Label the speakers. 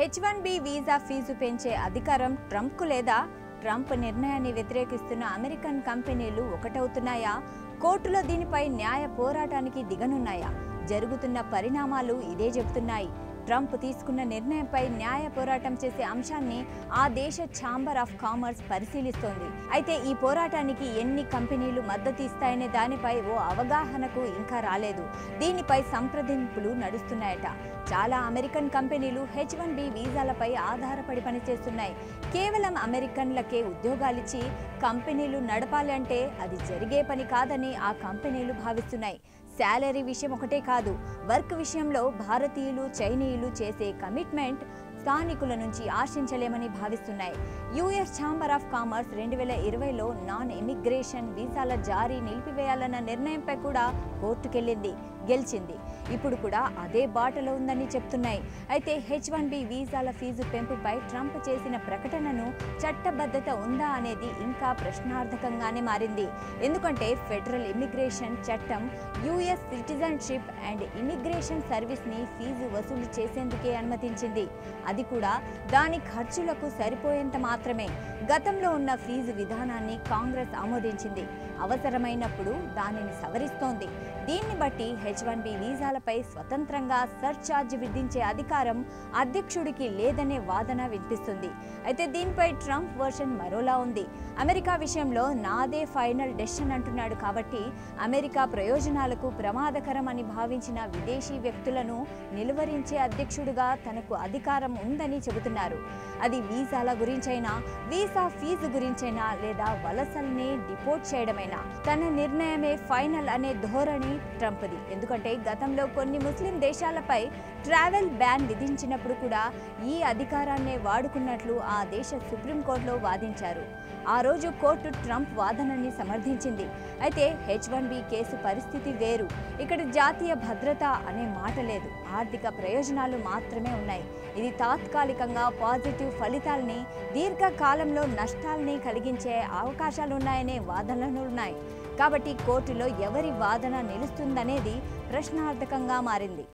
Speaker 1: H1B visa fee పెంచే అధికారం ట్రంప్కు లేదా? ట్రంప్ నిర్ణయాన్ని వ్యతిరేకిస్తున్న అమెరికన్ కంపెనీలు ఒకటవుతున్నాయా? కోర్టులో దీనిపై న్యాయ పోరాటానికి దిగనున్నాయా? జరుగుతున్న పరిణామాలు ఇదే చెబుతున్నాయి. ట్రంప్ తీసుకున్న నిర్ణయంపై న్యాయ పోరాటం చేసే అంశాన్ని ఆ దేశ ఛాంబర్ ఆఫ్ కామర్స్ పరిశీలిస్తోంది. అయితే ఈ పోరాటానికి ఎన్ని కంపెనీలు మద్దతు ఇస్తాయనే దానిపై ఓ అవగాహనకు ఇంకా రాలేదు. దీనిపై సంప్రదింపులు నడుస్తున్నాయట. చాలా అమెరికన్ కంపెనీలు H1B వీసాలపై ఆధారపడి పనిచేస్తున్నాయి. కేవలం అమెరికన్లకే ఉద్యోగాలిచ్చి కంపెనీలు నడపాలి అంటే అది జరిగే పని కాదని ఆ కంపెనీలు భావిస్తున్నాయి. శాలరీ విషయం ఒకటే కాదు, వర్క్ విషయంలో భారతీయులు, చైనీయులు చేసే కమిట్మెంట్ స్థానికుల నుంచి ఆశించలేమని భావిస్తున్నాయి. యుఎస్ ఛాంబర్ ఆఫ్ కామర్స్ 2020లో నాన్ ఇమిగ్రేషన్ వీసాల జారీ నిలిపివేయాలన్న నిర్ణయంపై కూడా కోర్టుకెళ్లింది, గెలిచింది. ఇప్పుడు కూడా అదే బాటలో ఉందని చెప్తున్నాయి. అయితే H1B వీసాల ఫీజు పెంపుపై ట్రంప్ చేసిన ప్రకటనను చట్టబద్ధత ఉందా అనేది ఇంకా ప్రశ్నార్థకంగానే మారింది. ఎందుకంటే ఫెడరల్ ఇమిగ్రేషన్ చట్టం యుఎస్ సిటిజన్షిప్ అండ్ ఇమిగ్రేషన్ సర్వీస్ని ఫీజు వసూలు చేసేందుకే అనుమతించింది. అది కూడా దాని ఖర్చులకు సరిపోయేంత మాత్రమే. గతంలో ఉన్న ఫీజు విధానాన్ని కాంగ్రెస్ ఆమోదించింది, అవసరమైనప్పుడు దానిని సవరిస్తోంది. దీన్ని బట్టి H1B వీసాలపై స్వతంత్రంగా సర్ఛార్జ్ విధించే అధికారం అధ్యక్షుడికి లేదనే వాదన వినిపిస్తుంది. అయితే దీనిపై ట్రంప్ వర్షన్ మరోలా ఉంది. అమెరికా విషయంలో నాదే ఫైనల్ డెసిషన్ అంటున్నాడు. కాబట్టి అమెరికా ప్రయోజనాలకు ప్రమాదకరం అని భావించిన విదేశీ వ్యక్తులను నిలువరించే అధ్యక్షుడిగా తనకు అధికారం ఉందని చెబుతున్నారు. అది వీసాల గురించైనా, వీసా ఫీజు గురించైనా, లేదా వలసల్ని డిపోర్ట్ చేయడమైనా తన నిర్ణయమే ఫైనల్ అనే ధోరణి ట్రంప్ది. ఎందుకంటే గతంలో కొన్ని ముస్లిం దేశాలపై ట్రావెల్ బ్యాన్ విధించినప్పుడు కూడా ఈ అధికారాన్నే వాడుకున్నట్లు ఆ దేశ సుప్రీంకోర్టులో వాదించారు. ఆ రోజు కోర్టు ట్రంప్ వాదనని సమర్థించింది. అయితే H1B కేసు పరిస్థితి వేరు. ఇక్కడ జాతీయ భద్రత అనే మాట లేదు, ఆర్థిక ప్రయోజనాలు మాత్రమే ఉన్నాయి. ఇది తాత్కాలికంగా పాజిటివ్ ఫలితాల్ని, దీర్ఘకాలంలో నష్టాల్ని కలిగించే అవకాశాలున్నాయనే వాదనలున్నాయి. కాబట్టి కోర్టులో ఎవరి వాదన నిలుస్తుందనేది ప్రశ్నార్థకంగా మారింది.